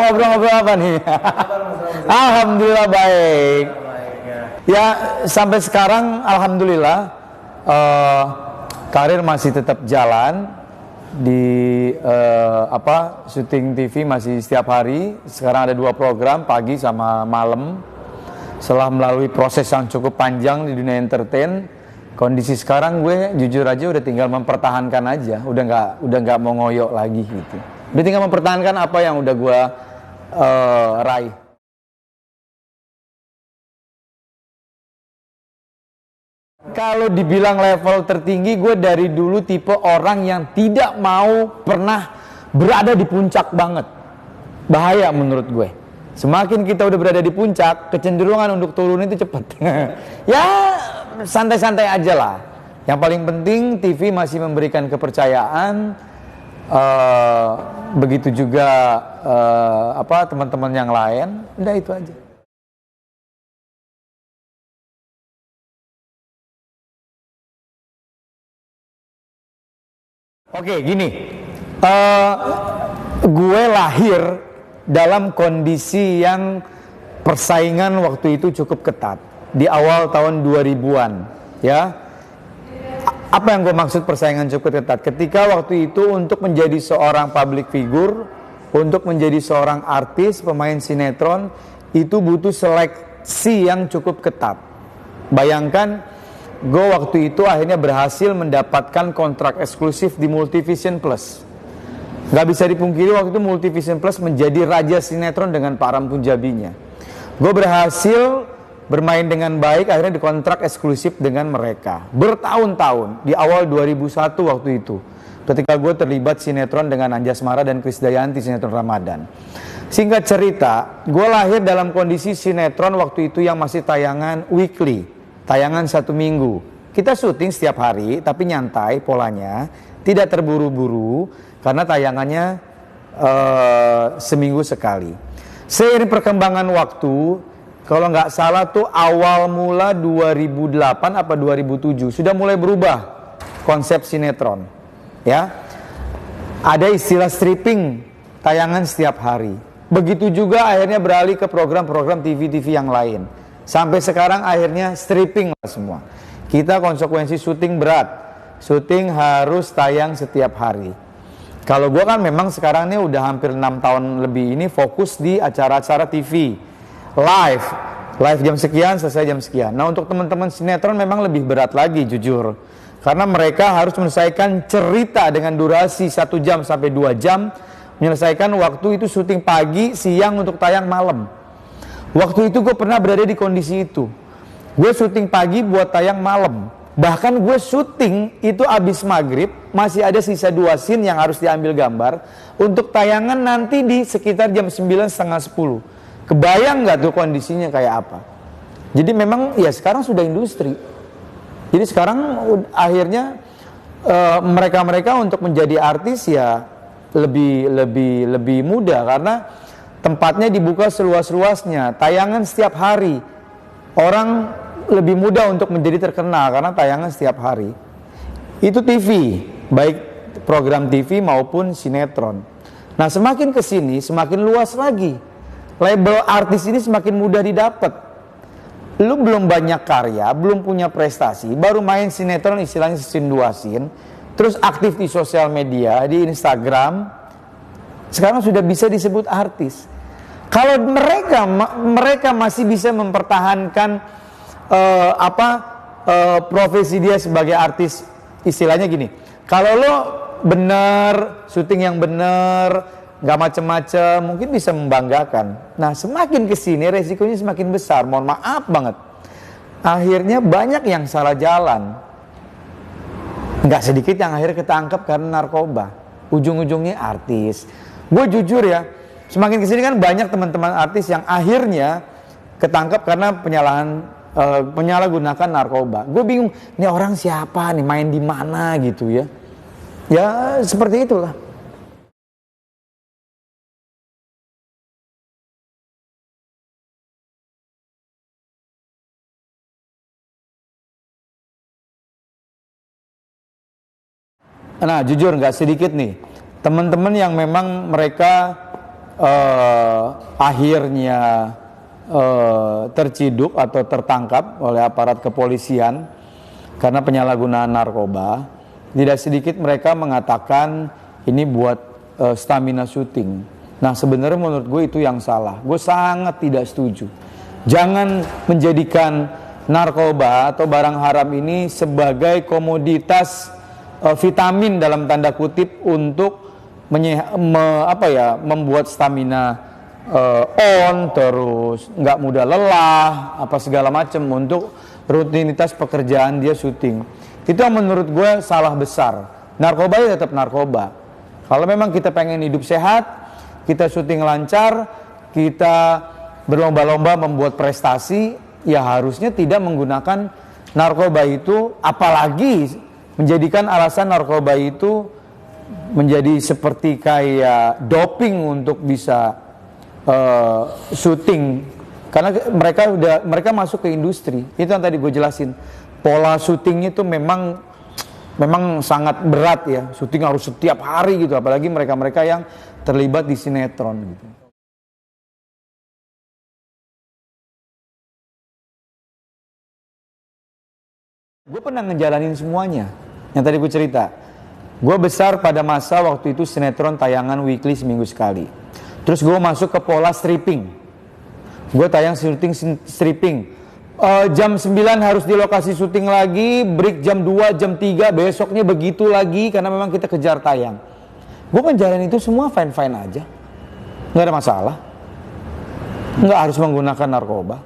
ngobrol-ngobrol apa nih? Alhamdulillah baik. Ya sampai sekarang alhamdulillah karir masih tetap jalan di syuting TV masih setiap hari. Sekarang ada 2 program pagi sama malam. Setelah melalui proses yang cukup panjang di dunia entertain, kondisi sekarang gue jujur aja udah tinggal mempertahankan aja, udah nggak mau ngoyok lagi gitu. Udah tinggal mempertahankan apa yang udah gue raih. Kalau dibilang level tertinggi, gue dari dulu tipe orang yang tidak mau pernah berada di puncak banget. Bahaya menurut gue. Semakin kita udah berada di puncak, kecenderungan untuk turun itu cepat. Ya santai-santai aja lah. Yang paling penting TV masih memberikan kepercayaan. Begitu juga teman-teman yang lain. Udah itu aja. Oke, gini, gue lahir dalam kondisi yang persaingan waktu itu cukup ketat di awal tahun 2000-an, ya. Apa yang gue maksud persaingan cukup ketat? Ketika waktu itu untuk menjadi seorang public figure, untuk menjadi seorang artis, pemain sinetron, itu butuh seleksi yang cukup ketat. Bayangkan, gue waktu itu akhirnya berhasil mendapatkan kontrak eksklusif di Multivision Plus. Gak bisa dipungkiri waktu itu Multivision Plus menjadi raja sinetron dengan Param Punjabinya. Gue berhasil bermain dengan baik, akhirnya dikontrak eksklusif dengan mereka. Bertahun-tahun, di awal 2001 waktu itu. Ketika gue terlibat sinetron dengan Anjasmara dan Krisdayanti, sinetron Ramadan. Singkat cerita, gue lahir dalam kondisi sinetron waktu itu yang masih tayangan weekly. Tayangan 1 minggu. Kita syuting setiap hari, tapi nyantai polanya, tidak terburu-buru, karena tayangannya seminggu sekali. Seiring perkembangan waktu, kalau nggak salah tuh awal mula 2008 apa 2007, sudah mulai berubah konsep sinetron. Ya, ada istilah stripping, tayangan setiap hari. Begitu juga akhirnya beralih ke program-program TV-TV yang lain. Sampai sekarang akhirnya stripping lah semua. Kita konsekuensi syuting berat. Syuting harus tayang setiap hari. Kalau gue kan memang sekarang ini udah hampir 6 tahun lebih ini fokus di acara-acara TV. Live jam sekian, selesai jam sekian. Nah untuk teman-teman sinetron memang lebih berat lagi jujur. Karena mereka harus menyelesaikan cerita dengan durasi 1 jam sampai 2 jam. Menyelesaikan waktu itu syuting pagi, siang untuk tayang malam. Waktu itu gue pernah berada di kondisi itu. Gue syuting pagi buat tayang malam. Bahkan gue syuting itu abis maghrib, masih ada sisa 2 scene yang harus diambil gambar untuk tayangan nanti di sekitar jam 9, setengah 10. Kebayang gak tuh kondisinya kayak apa? Jadi memang ya sekarang sudah industri. Jadi sekarang akhirnya mereka-mereka untuk menjadi artis ya lebih mudah karena tempatnya dibuka seluas-luasnya, tayangan setiap hari. Orang lebih mudah untuk menjadi terkenal karena tayangan setiap hari. Itu TV, baik program TV maupun sinetron. Nah semakin kesini semakin luas lagi. Label artis ini semakin mudah didapat. Lu belum banyak karya, belum punya prestasi, baru main sinetron istilahnya scene 2 scene, terus aktif di sosial media, di Instagram, sekarang sudah bisa disebut artis. Kalau mereka masih bisa mempertahankan profesi dia sebagai artis, istilahnya gini. Kalau lo bener, syuting yang bener, nggak macem-macem, mungkin bisa membanggakan. Nah, semakin kesini resikonya semakin besar. Mohon maaf banget. Akhirnya banyak yang salah jalan. Nggak sedikit yang akhirnya ketangkep karena narkoba. Ujung-ujungnya artis. Gue jujur ya, semakin kesini kan banyak teman-teman artis yang akhirnya ketangkep karena penyalahgunakan narkoba. Gue bingung, ini orang siapa nih, main di mana gitu ya. Ya seperti itulah. Nah jujur nggak sedikit nih teman-teman yang memang mereka akhirnya terciduk atau tertangkap oleh aparat kepolisian karena penyalahgunaan narkoba, tidak sedikit mereka mengatakan ini buat stamina syuting. Nah sebenarnya menurut gue itu yang salah. Gue sangat tidak setuju. Jangan menjadikan narkoba atau barang haram ini sebagai komoditas vitamin dalam tanda kutip untuk membuat stamina terus nggak mudah lelah apa segala macam untuk rutinitas pekerjaan dia syuting. Itu yang menurut gue salah besar. Narkoba ya tetap narkoba. Kalau memang kita pengen hidup sehat, kita syuting lancar, kita berlomba-lomba membuat prestasi, ya harusnya tidak menggunakan narkoba itu, apalagi menjadikan alasan narkoba itu menjadi seperti kayak doping untuk bisa syuting. Karena mereka masuk ke industri. Itu yang tadi gue jelasin. Pola syutingnya itu memang sangat berat ya. Syuting harus setiap hari gitu, apalagi mereka-mereka yang terlibat di sinetron gitu. Gue pernah ngejalanin semuanya. Yang tadi gue cerita. Gue besar pada masa waktu itu sinetron tayangan weekly seminggu sekali. Terus gue masuk ke pola stripping. Gue tayang syuting stripping. Jam 9 harus di lokasi syuting lagi, break jam 2, jam 3, besoknya begitu lagi karena memang kita kejar tayang. Gue ngejalanin itu semua fine-fine aja. Nggak ada masalah. Nggak harus menggunakan narkoba.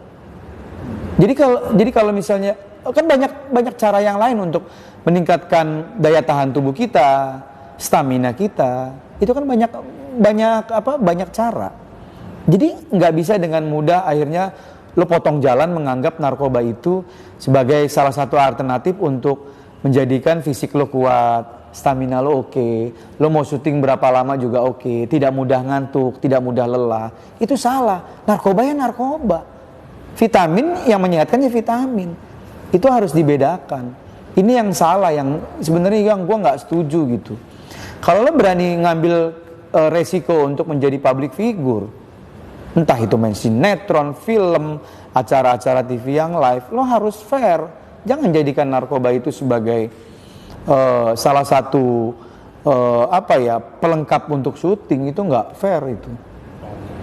Jadi kalau misalnya kan banyak cara yang lain untuk meningkatkan daya tahan tubuh kita, stamina kita. Itu kan banyak cara. Jadi nggak bisa dengan mudah akhirnya lo potong jalan menganggap narkoba itu sebagai salah satu alternatif untuk menjadikan fisik lo kuat, stamina lo oke, lo mau syuting berapa lama juga oke, tidak mudah ngantuk, tidak mudah lelah. Itu salah. Narkoba ya narkoba. Vitamin yang menyehatkan ya vitamin. Itu harus dibedakan. Ini yang salah, yang sebenarnya yang gue nggak setuju gitu. Kalau lo berani ngambil resiko untuk menjadi public figure, entah itu main sinetron, film, acara-acara TV yang live, lo harus fair. Jangan jadikan narkoba itu sebagai salah satu pelengkap untuk syuting. Itu nggak fair itu.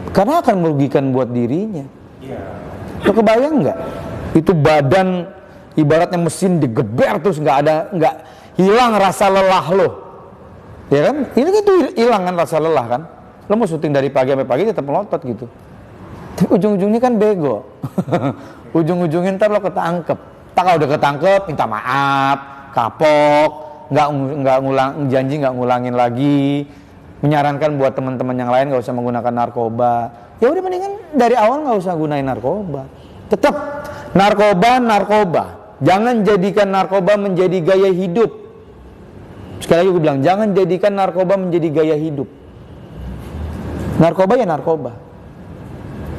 Karena akan merugikan buat dirinya. Lo kebayang nggak? Itu badan ibaratnya mesin digeber terus nggak hilang rasa lelah lo. Ya kan? Ini itu hilang kan rasa lelah kan? Lo mau syuting dari pagi sampai pagi tetap melotot gitu. Tapi ujung-ujungnya kan bego. Ujung-ujungnya ntar lo ketangkep. Tak kalau udah ketangkep minta maaf, kapok, nggak janji nggak ngulangin lagi. Menyarankan buat teman-teman yang lain nggak usah menggunakan narkoba. Ya udah mendingan dari awal nggak usah gunain narkoba. Tetap narkoba. Jangan jadikan narkoba menjadi gaya hidup. Sekali lagi gue bilang, jangan jadikan narkoba menjadi gaya hidup. Narkoba ya narkoba.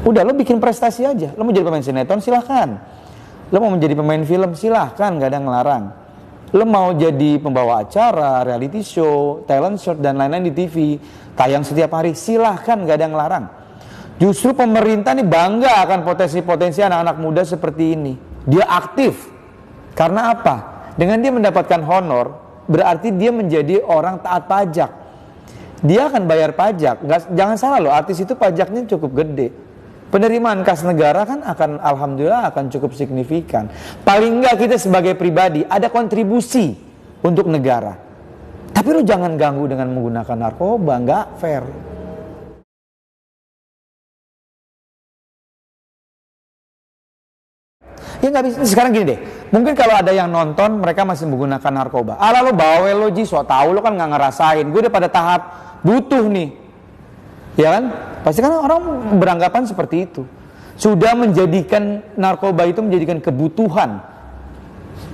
Udah, lo bikin prestasi aja. Lo mau jadi pemain sinetron, silahkan. Lo mau menjadi pemain film, silahkan, gak ada yang ngelarang. Lo mau jadi pembawa acara, reality show, talent show, dan lain-lain di TV, tayang setiap hari, silahkan, gak ada yang ngelarang. Justru pemerintah nih bangga akan potensi-potensi anak-anak muda seperti ini. Dia aktif. Karena apa? Dengan dia mendapatkan honor, berarti dia menjadi orang taat pajak. Dia akan bayar pajak. Jangan salah loh, artis itu pajaknya cukup gede. Penerimaan kas negara kan alhamdulillah akan cukup signifikan. Paling enggak kita sebagai pribadi ada kontribusi untuk negara. Tapi lo jangan ganggu dengan menggunakan narkoba, nggak fair. Ya nggak bisa. Sekarang gini deh, mungkin kalau ada yang nonton mereka masih menggunakan narkoba. Alah lo bawel lo ji, so tau lo kan nggak ngerasain. Gue udah pada tahap butuh nih, ya kan? Pasti kan orang beranggapan seperti itu. Sudah menjadikan narkoba itu menjadikan kebutuhan.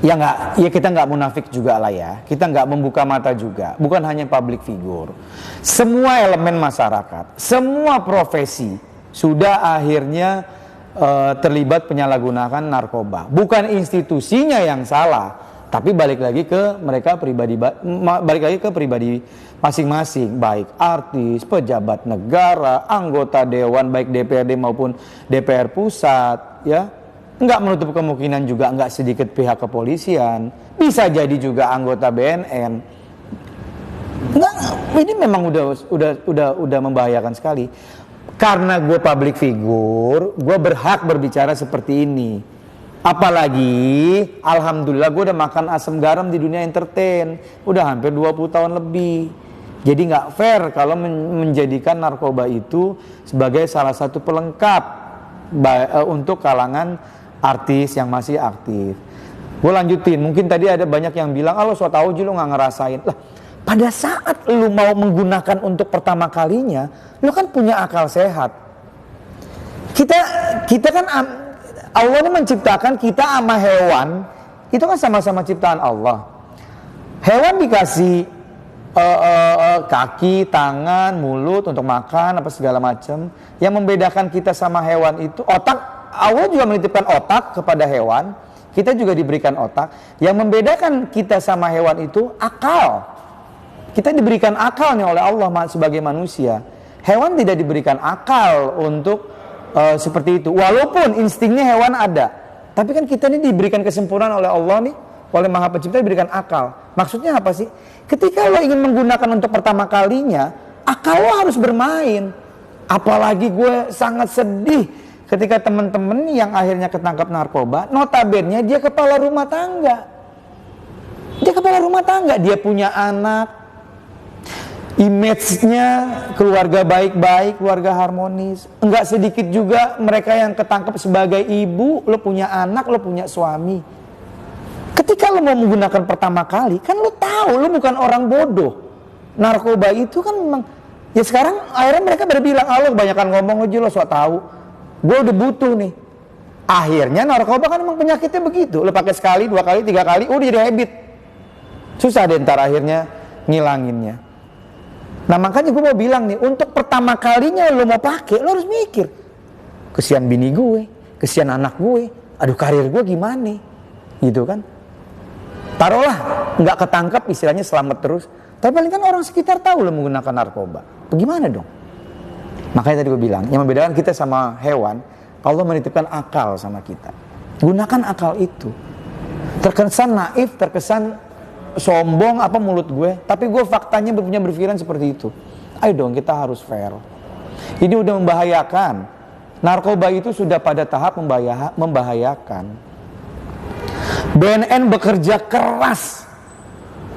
Ya nggak, ya kita nggak munafik juga lah ya. Kita nggak membuka mata juga. Bukan hanya public figure. Semua elemen masyarakat, semua profesi sudah akhirnya terlibat penyalahgunaan narkoba. Bukan institusinya yang salah, Tapi balik lagi ke mereka pribadi, balik lagi ke pribadi masing-masing, baik artis, pejabat negara, anggota dewan baik DPRD maupun DPR pusat, ya. Enggak menutup kemungkinan juga enggak sedikit pihak kepolisian, bisa jadi juga anggota BNN. Enggak, ini memang udah membahayakan sekali. Karena gue public figure, gue berhak berbicara seperti ini. Apalagi, alhamdulillah gue udah makan asam garam di dunia entertain. Udah hampir 20 tahun lebih. Jadi gak fair kalau menjadikan narkoba itu sebagai salah satu pelengkap untuk kalangan artis yang masih aktif. Gue lanjutin, mungkin tadi ada banyak yang bilang, ah lo so tau aja lo gak ngerasain. Lah, pada saat lo mau menggunakan untuk pertama kalinya, lo kan punya akal sehat. Kita kan Allah ini menciptakan kita sama hewan, itu kan sama-sama ciptaan Allah. Hewan dikasih kaki, tangan, mulut untuk makan, apa segala macam. Yang membedakan kita sama hewan itu otak. Allah juga menitipkan otak kepada hewan. Kita juga diberikan otak. Yang membedakan kita sama hewan itu akal. Kita diberikan akalnya oleh Allah sebagai manusia. Hewan tidak diberikan akal untuk seperti itu. Walaupun instingnya hewan ada, tapi kan kita ini diberikan kesempurnaan oleh Allah nih, oleh Maha Pencipta diberikan akal. Maksudnya apa sih? Ketika lo ingin menggunakan untuk pertama kalinya, akal lo harus bermain. Apalagi gue sangat sedih ketika teman-teman yang akhirnya ketangkap narkoba, notabene dia kepala rumah tangga. Dia kepala rumah tangga, dia punya anak. Image-nya keluarga baik-baik, keluarga harmonis. Enggak sedikit juga mereka yang ketangkep sebagai ibu, lo punya anak, lo punya suami. Ketika lo mau menggunakan pertama kali, kan lo tahu lo bukan orang bodoh. Narkoba itu kan memang, ya sekarang akhirnya mereka berbilang, ah lo kebanyakan ngomong aja lo sok tahu. Gue udah butuh nih. Akhirnya narkoba kan memang penyakitnya begitu. Lo pakai sekali, 2 kali, 3 kali, udah jadi habit. Susah deh ntar akhirnya ngilanginnya. Nah makanya gue mau bilang nih, untuk pertama kalinya lo mau pakai, lo harus mikir, kesian bini gue, kesian anak gue, aduh karir gue gimana, gitu kan? Taruhlah nggak ketangkep, istilahnya selamat terus, tapi paling kan orang sekitar tahu lo menggunakan narkoba, bagaimana dong? Makanya tadi gue bilang, yang membedakan kita sama hewan, Allah menitipkan akal sama kita. Gunakan akal itu. Terkesan naif, terkesan sombong apa mulut gue, tapi gue faktanya punya berpikiran seperti itu. Ayo dong, kita harus fair. Ini udah membahayakan. Narkoba itu sudah pada tahap membahayakan. BNN bekerja keras.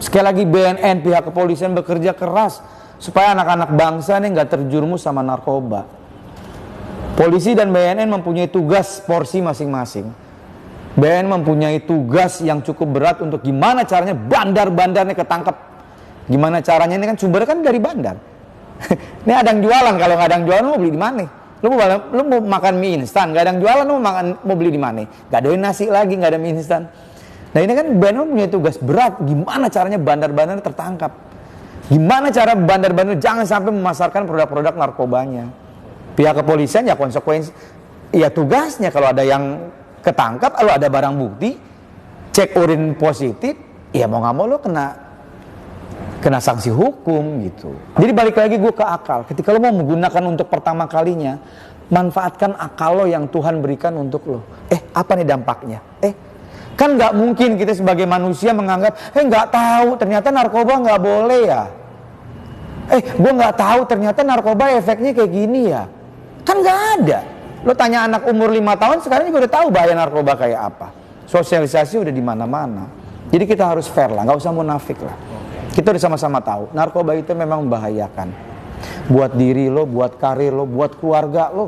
Sekali lagi BNN, pihak kepolisian bekerja keras supaya anak-anak bangsa ini nggak terjerumus sama narkoba. Polisi dan BNN mempunyai tugas porsi masing-masing. BNN mempunyai tugas yang cukup berat untuk gimana caranya bandar-bandarnya ketangkep. Gimana caranya, ini kan sumbernya kan dari bandar. Ini ada yang jualan, kalau nggak ada yang jualan lo mau beli di mana? Lo mau makan mie instan, nggak ada yang jualan lo mau beli di mana? Nggak ada nasi lagi, nggak ada mie instan. Nah ini kan BNN mempunyai tugas berat, gimana caranya bandar-bandar tertangkap. Gimana cara bandar-bandar jangan sampai memasarkan produk-produk narkobanya. Pihak kepolisian ya konsekuensi, ya tugasnya kalau ada yang ketangkap, kalau ada barang bukti, cek urin positif, ya mau nggak mau lo kena sanksi hukum gitu. Jadi balik lagi gue ke akal. Ketika lo mau menggunakan untuk pertama kalinya, manfaatkan akal lo yang Tuhan berikan untuk lo. Apa nih dampaknya? Kan nggak mungkin kita sebagai manusia menganggap, nggak tahu ternyata narkoba nggak boleh ya. Gue nggak tahu ternyata narkoba efeknya kayak gini ya. Kan nggak ada. Lo tanya anak umur 5 tahun sekarang juga udah tahu bahaya narkoba kayak apa. Sosialisasi udah di mana-mana. Jadi kita harus fair lah, nggak usah munafik lah. Kita udah sama-sama tahu, narkoba itu memang membahayakan. Buat diri lo, buat karir lo, buat keluarga lo.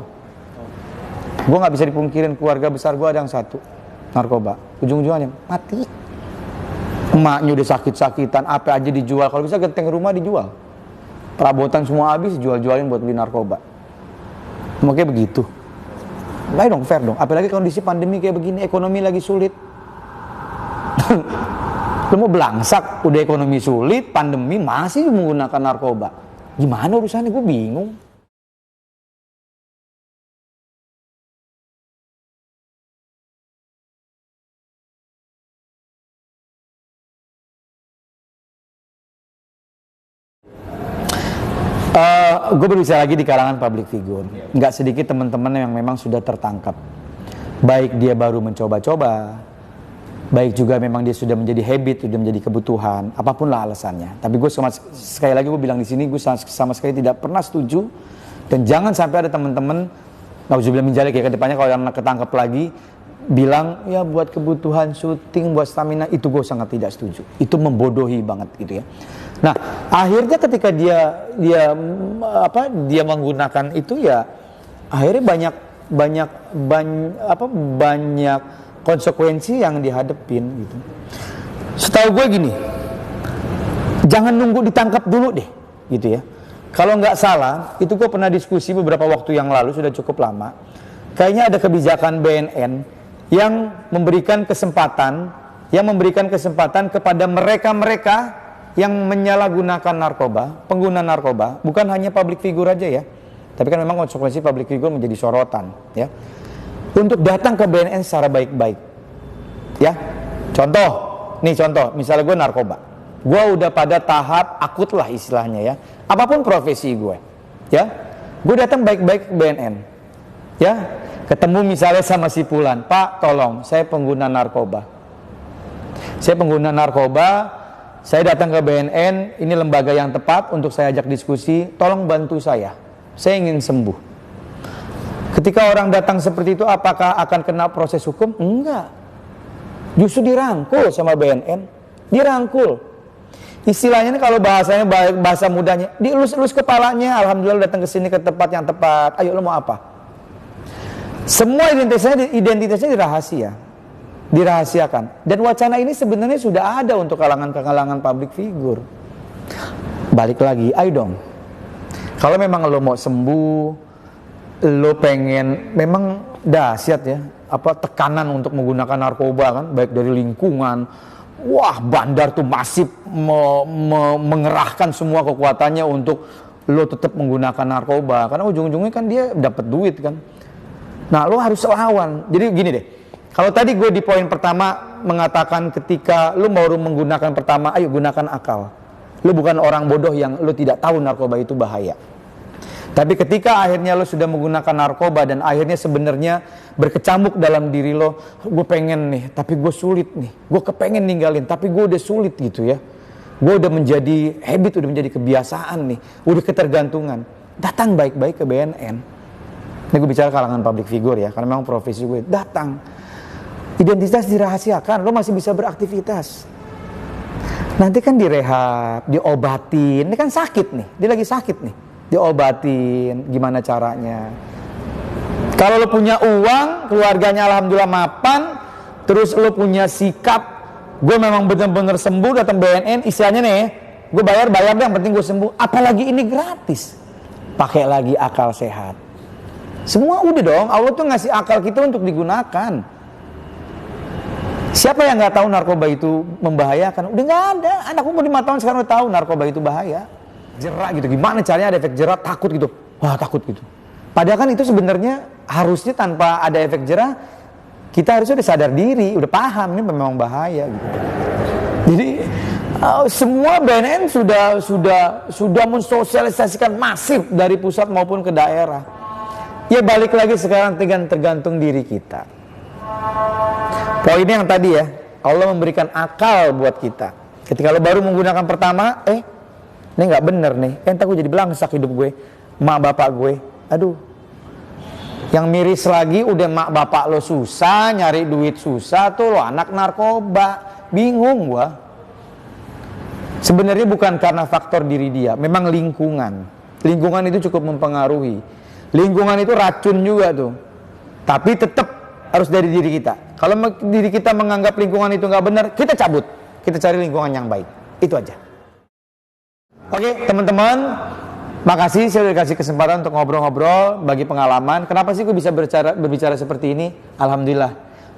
Gue nggak bisa dipungkirin keluarga besar gue ada yang satu, narkoba. Ujung-ujungnya mati. Emaknya udah sakit-sakitan, apa aja dijual. Kalau bisa genteng rumah dijual. Perabotan semua habis, jual-jualin buat beli narkoba. Makanya begitu. Baik dong, fair dong. Apalagi kondisi pandemi kayak begini, ekonomi lagi sulit. Lu mau belangsak, udah ekonomi sulit, pandemi masih menggunakan narkoba. Gimana urusannya? Gue bingung. Gue berbicara lagi di kalangan public figure. Nggak sedikit teman-teman yang memang sudah tertangkap. Baik dia baru mencoba-coba, baik juga memang dia sudah menjadi habit, sudah menjadi kebutuhan, apapun lah alasannya. Tapi gue sekali lagi gue bilang di sini, gue sama sekali tidak pernah setuju. Dan jangan sampai ada teman-teman, nauzubillah min dzalik ya, ke depannya kalau yang ketangkep lagi bilang ya buat kebutuhan syuting, buat stamina, itu gue sangat tidak setuju. Itu membodohi banget gitu ya. Nah, akhirnya ketika dia menggunakan itu ya, akhirnya banyak konsekuensi yang dihadepin gitu. Setahu gue gini, jangan nunggu ditangkap dulu deh, gitu ya. Kalau nggak salah, itu gue pernah diskusi beberapa waktu yang lalu, sudah cukup lama. Kayaknya ada kebijakan BNN yang memberikan kesempatan kepada mereka-mereka yang menyalahgunakan narkoba, pengguna narkoba, bukan hanya public figure aja ya. Tapi kan memang konsekuensi public figure menjadi sorotan ya. Untuk datang ke BNN secara baik-baik. Ya. Contoh, misalnya gue narkoba. Gue udah pada tahap akut lah istilahnya ya. Apapun profesi gue. Ya. Gue datang baik-baik ke BNN. Ya. Ketemu misalnya sama si Fulan, "Pak, tolong, saya pengguna narkoba. Saya datang ke BNN, ini lembaga yang tepat untuk saya ajak diskusi, tolong bantu saya ingin sembuh." Ketika orang datang seperti itu, apakah akan kena proses hukum? Enggak. Justru dirangkul sama BNN. Dirangkul. Istilahnya ini kalau bahasanya, bahasa mudahnya, dielus-elus kepalanya. Alhamdulillah datang ke sini ke tempat yang tepat. Ayo, lo mau apa? Semua identitasnya dirahasiakan. Dan wacana ini sebenarnya sudah ada untuk kalangan public figure. Balik lagi, ayo dong. Kalau memang lo mau sembuh, lo pengen, memang dahsyat ya, tekanan untuk menggunakan narkoba kan, baik dari lingkungan, wah bandar tuh masif mengerahkan semua kekuatannya untuk lo tetap menggunakan narkoba, karena ujung-ujungnya kan dia dapat duit kan. Nah lo harus lawan. Jadi gini deh, kalau tadi gue di poin pertama mengatakan ketika lo baru menggunakan pertama, ayo gunakan akal. Lo bukan orang bodoh yang lo tidak tahu narkoba itu bahaya. Tapi ketika akhirnya lo sudah menggunakan narkoba dan akhirnya sebenarnya berkecamuk dalam diri lo, gue pengen nih, tapi gue sulit nih. Gue kepengen ninggalin, tapi gue udah sulit gitu ya. Gue udah menjadi habit, udah menjadi kebiasaan nih, udah ketergantungan. Datang baik-baik ke BNN. Ini gue bicara kalangan public figure ya, karena memang profesi gue. Datang. Identitas dirahasiakan, lo masih bisa beraktivitas. Nanti kan direhab, diobatin. Ini kan sakit nih, dia lagi sakit nih. Diobatin, gimana caranya. Kalau lo punya uang, keluarganya alhamdulillah mapan, terus lo punya sikap, gue memang benar-benar sembuh, datang BNN, istilahnya nih, gue bayar deh, yang penting gue sembuh. Apalagi ini gratis. Pakai lagi akal sehat. Semua udah dong, Allah tuh ngasih akal kita untuk digunakan. Siapa yang nggak tahu narkoba itu membahayakan? Udah nggak ada. Anak umur 5 tahun sekarang udah tahu narkoba itu bahaya. Jerak gitu, gimana caranya ada efek jerak, takut gitu. Wah takut gitu. Padahal kan itu sebenarnya harusnya tanpa ada efek jerak, kita harusnya udah sadar diri, udah paham ini memang bahaya gitu. Jadi semua BNN sudah mensosialisasikan masif dari pusat maupun ke daerah. Ya balik lagi sekarang tergantung diri kita. Poinnya yang tadi ya, Allah memberikan akal buat kita. Ketika lo baru menggunakan pertama, ini nggak bener nih, entar gue jadi belangsak hidup gue, mak bapak gue, aduh. Yang miris lagi udah mak bapak lo susah, nyari duit susah, tuh lo anak narkoba, bingung gua. Sebenarnya bukan karena faktor diri dia, memang lingkungan. Lingkungan itu cukup mempengaruhi. Lingkungan itu racun juga tuh. Tapi tetap harus dari diri kita. Kalau diri kita menganggap lingkungan itu nggak benar, kita cabut. Kita cari lingkungan yang baik. Itu aja. Oke, teman-teman, makasih saya udah kasih kesempatan untuk ngobrol-ngobrol, bagi pengalaman. Kenapa sih gue bisa berbicara seperti ini? Alhamdulillah,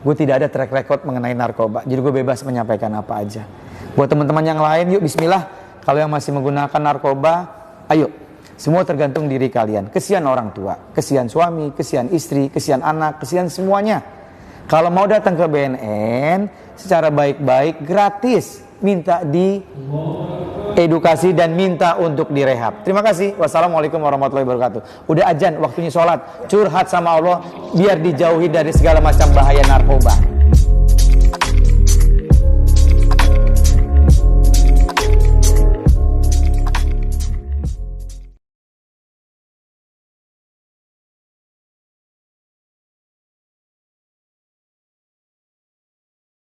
gue tidak ada track record mengenai narkoba. Jadi gue bebas menyampaikan apa aja. Buat teman-teman yang lain, yuk bismillah. Kalau yang masih menggunakan narkoba, ayo. Semua tergantung diri kalian. Kesian orang tua, kesian suami, kesian istri, kesian anak, kesian semuanya. Kalau mau datang ke BNN secara baik-baik, gratis, minta di edukasi dan minta untuk direhab. Terima kasih. Wassalamualaikum warahmatullahi wabarakatuh. Udah azan, waktunya sholat. Curhat sama Allah biar dijauhi dari segala macam bahaya narkoba.